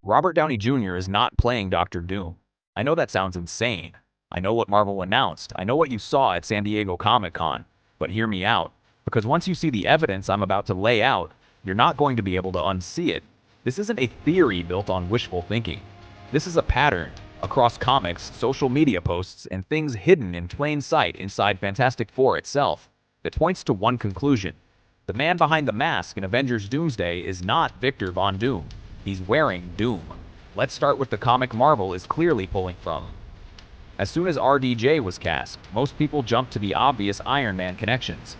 Robert Downey Jr. is not playing Doctor Doom. I know that sounds insane. I know what Marvel announced. I know what you saw at San Diego Comic-Con. But hear me out, because once you see the evidence I'm about to lay out, you're not going to be able to unsee it. This isn't a theory built on wishful thinking. This is a pattern across comics, social media posts, and things hidden in plain sight inside Fantastic Four itself that points to one conclusion. The man behind the mask in Avengers Doomsday is not Victor Von Doom. He's wearing Doom. Let's start with the comic Marvel is clearly pulling from. As soon as RDJ was cast, most people jumped to the obvious Iron Man connections.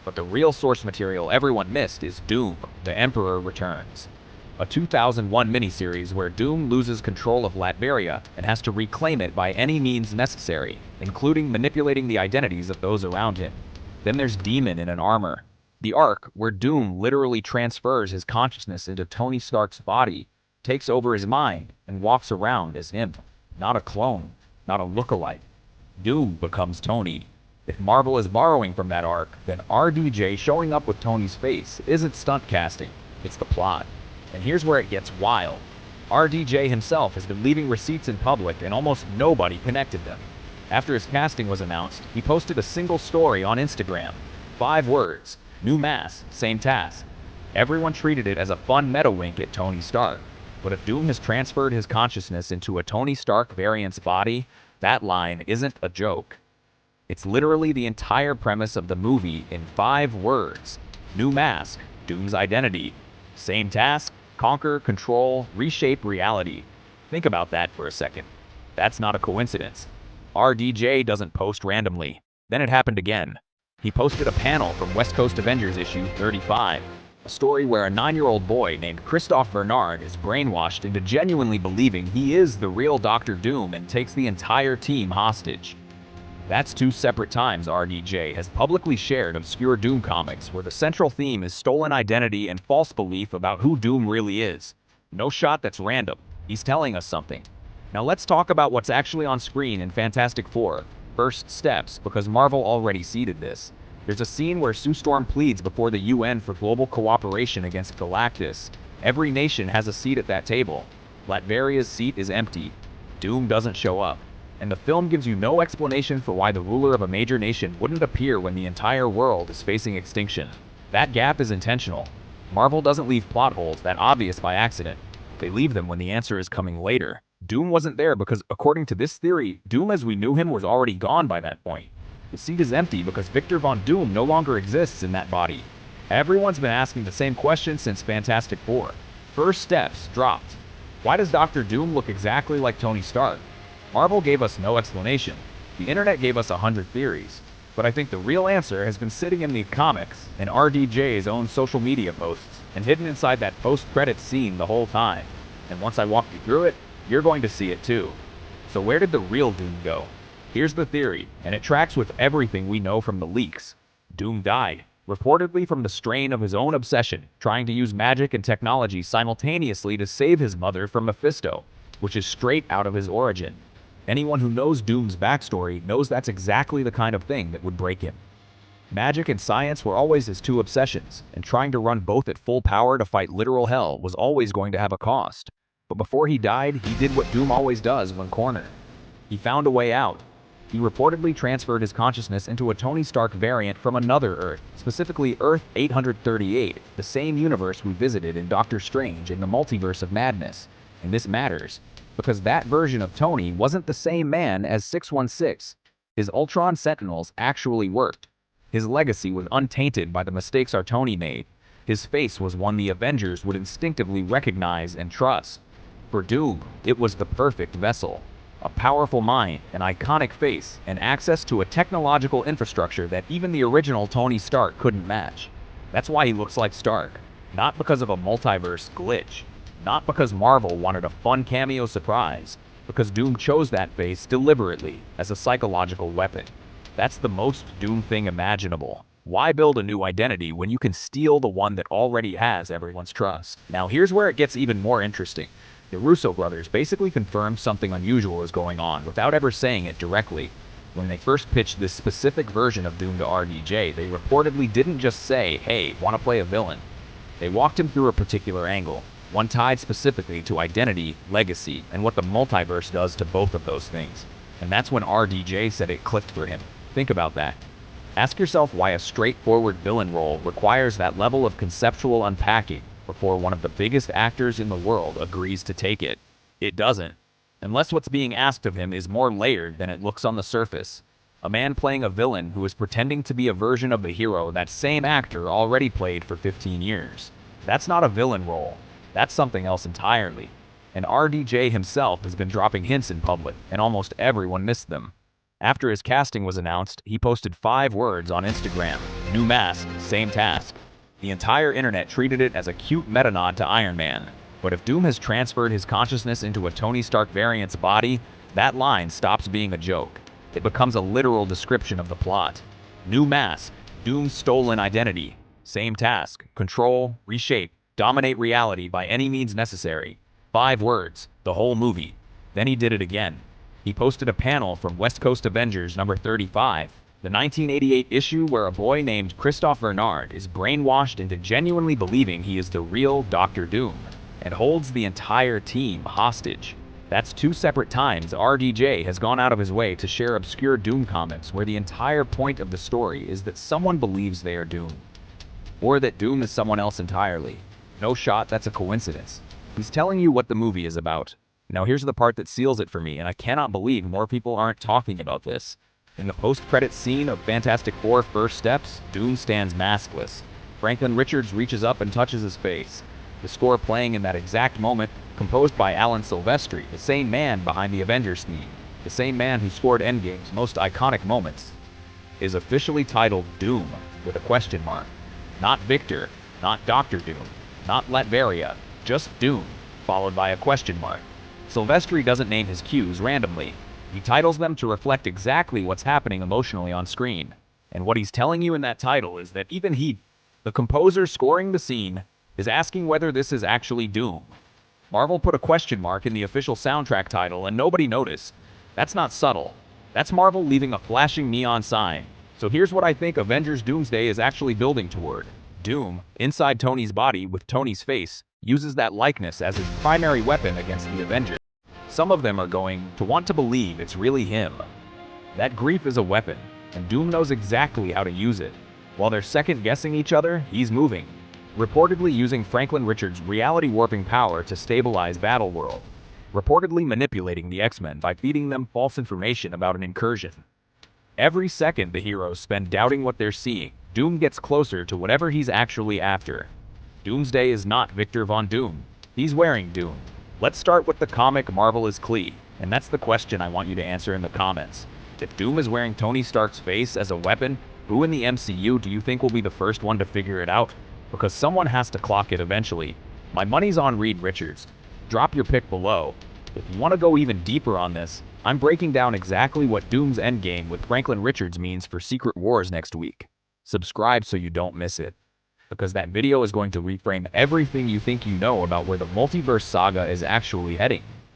But the real source material everyone missed is Doom, the Emperor Returns. A 2001 miniseries where Doom loses control of Latveria and has to reclaim it by any means necessary, including manipulating the identities of those around him. Then there's Demon in an Armor, the arc where Doom literally transfers his consciousness into Tony Stark's body, takes over his mind, and walks around as him. Not a clone, not a lookalike. Doom becomes Tony. If Marvel is borrowing from that arc, then RDJ showing up with Tony's face isn't stunt casting, it's the plot. And here's where it gets wild. RDJ himself has been leaving receipts in public and almost nobody connected them. After his casting was announced, he posted a single story on Instagram. 5 words. New mask, same task. Everyone treated it as a fun meta wink at Tony Stark. But if Doom has transferred his consciousness into a Tony Stark variant's body, that line isn't a joke. It's literally the entire premise of the movie in 5 words. New mask, Doom's identity. Same task, conquer, control, reshape reality. Think about that for a second. That's not a coincidence. RDJ doesn't post randomly. Then it happened again. He posted a panel from West Coast Avengers issue 35, a story where a 9-year-old boy named Christophe Bernard is brainwashed into genuinely believing he is the real Doctor Doom and takes the entire team hostage. That's 2 separate times RDJ has publicly shared obscure Doom comics where the central theme is stolen identity and false belief about who Doom really is. No shot that's random. He's telling us something. Now let's talk about what's actually on screen in Fantastic Four. First steps, because Marvel already seeded this. There's a scene where Sue Storm pleads before the UN for global cooperation against Galactus. Every nation has a seat at that table. Latveria's seat is empty. Doom doesn't show up. And the film gives you no explanation for why the ruler of a major nation wouldn't appear when the entire world is facing extinction. That gap is intentional. Marvel doesn't leave plot holes that obvious by accident. They leave them when the answer is coming later. Doom wasn't there because, according to this theory, Doom as we knew him was already gone by that point. The seat is empty because Victor Von Doom no longer exists in that body. Everyone's been asking the same question since Fantastic Four. First steps dropped. Why does Doctor Doom look exactly like Tony Stark? Marvel gave us no explanation. The internet gave us 100 theories. But I think the real answer has been sitting in the comics and RDJ's own social media posts and hidden inside that post-credits scene the whole time. And once I walk you through it, you're going to see it too. So where did the real Doom go? Here's the theory, and it tracks with everything we know from the leaks. Doom died, reportedly from the strain of his own obsession, trying to use magic and technology simultaneously to save his mother from Mephisto, which is straight out of his origin. Anyone who knows Doom's backstory knows that's exactly the kind of thing that would break him. Magic and science were always his 2 obsessions, and trying to run both at full power to fight literal hell was always going to have a cost. But before he died, he did what Doom always does when cornered. He found a way out. He reportedly transferred his consciousness into a Tony Stark variant from another Earth, specifically Earth 838, the same universe we visited in Doctor Strange in the Multiverse of Madness. And this matters, because that version of Tony wasn't the same man as 616. His Ultron Sentinels actually worked. His legacy was untainted by the mistakes our Tony made. His face was one the Avengers would instinctively recognize and trust. For Doom, it was the perfect vessel. A powerful mind, an iconic face, and access to a technological infrastructure that even the original Tony Stark couldn't match. That's why he looks like Stark. Not because of a multiverse glitch. Not because Marvel wanted a fun cameo surprise. Because Doom chose that face deliberately as a psychological weapon. That's the most Doom thing imaginable. Why build a new identity when you can steal the one that already has everyone's trust? Now here's where it gets even more interesting. The Russo brothers basically confirmed something unusual is going on without ever saying it directly. When they first pitched this specific version of Doom to RDJ, they reportedly didn't just say, "Hey, wanna play a villain?" They walked him through a particular angle. one tied specifically to identity, legacy, and what the multiverse does to both of those things. And that's when RDJ said it clicked for him. Think about that. Ask yourself why a straightforward villain role requires that level of conceptual unpacking before one of the biggest actors in the world agrees to take it. It doesn't. Unless what's being asked of him is more layered than it looks on the surface. A man playing a villain who is pretending to be a version of the hero that same actor already played for 15 years. That's not a villain role. That's something else entirely. And RDJ himself has been dropping hints in public, and almost everyone missed them. After his casting was announced, he posted 5 words on Instagram: new mask, same task. The entire internet treated it as a cute meta-nod to Iron Man. But if Doom has transferred his consciousness into a Tony Stark variant's body, that line stops being a joke. It becomes a literal description of the plot. New mask, Doom's stolen identity. Same task: control, reshape, dominate reality by any means necessary. 5 words, the whole movie. Then he did it again. He posted a panel from West Coast Avengers number 35, the 1988 issue where a boy named Christophe Bernard is brainwashed into genuinely believing he is the real Dr. Doom, and holds the entire team hostage. That's 2 separate times RDJ has gone out of his way to share obscure Doom comics where the entire point of the story is that someone believes they are Doom. Or that Doom is someone else entirely. No shot that's a coincidence. He's telling you what the movie is about. Now here's the part that seals it for me, and I cannot believe more people aren't talking about this. In the post-credits scene of Fantastic Four First Steps, Doom stands maskless. Franklin Richards reaches up and touches his face. The score playing in that exact moment, composed by Alan Silvestri, the same man behind the Avengers theme, the same man who scored Endgame's most iconic moments, is officially titled Doom, with a question mark. Not Victor, not Dr. Doom, not Latveria, just Doom, followed by a question mark. Silvestri doesn't name his cues randomly. He titles them to reflect exactly what's happening emotionally on screen. And what he's telling you in that title is that even he, the composer scoring the scene, is asking whether this is actually Doom. Marvel put a question mark in the official soundtrack title and nobody noticed. That's not subtle. That's Marvel leaving a flashing neon sign. So here's what I think Avengers Doomsday is actually building toward. Doom, inside Tony's body with Tony's face, uses that likeness as his primary weapon against the Avengers. Some of them are going to want to believe it's really him. That grief is a weapon, and Doom knows exactly how to use it. While they're second-guessing each other, he's moving, reportedly using Franklin Richards' reality-warping power to stabilize Battleworld, reportedly manipulating the X-Men by feeding them false information about an incursion. Every second the heroes spend doubting what they're seeing, Doom gets closer to whatever he's actually after. Doomsday is not Victor Von Doom. He's wearing Doom. Let's start with the comic Marvel is Klee, and that's the question I want you to answer in the comments. If Doom is wearing Tony Stark's face as a weapon, who in the MCU do you think will be the first one to figure it out? Because someone has to clock it eventually. My money's on Reed Richards. Drop your pick below. If you want to go even deeper on this, I'm breaking down exactly what Doom's endgame with Franklin Richards means for Secret Wars next week. Subscribe so you don't miss it, because that video is going to reframe everything you think you know about where the multiverse saga is actually heading.